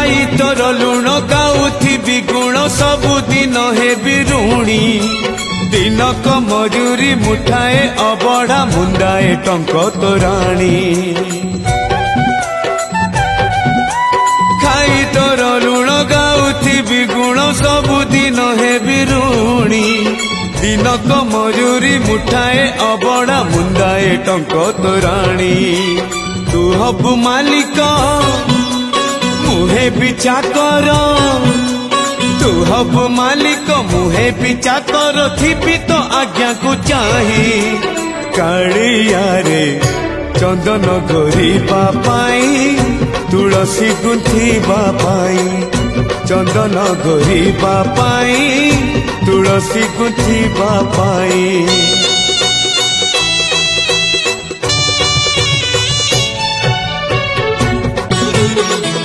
खाई तोर लुण गाउथिबि गुण सबुदिन हेबि ऋणी दिनक मजूरी मुठाए अबढ़ा मुंडाए टंक तोराणी खाई तोर लुण गाउथिबि गुण सबुदिन हेबि ऋणी दिनक मजूरी मुठाए अबढ़ा मुंडाए टंक तोराणी तू हबु मालिक मुहे पिछा कर तू हबु मालिक मुहे पिछा कर थिबि तो आज्ञा को चाही कालिया रे चंदन गोरीबा पाई तुलसी गुंथिबा पाई चंदन गोरीबा पाई तुलसी गुंथिबा पाई।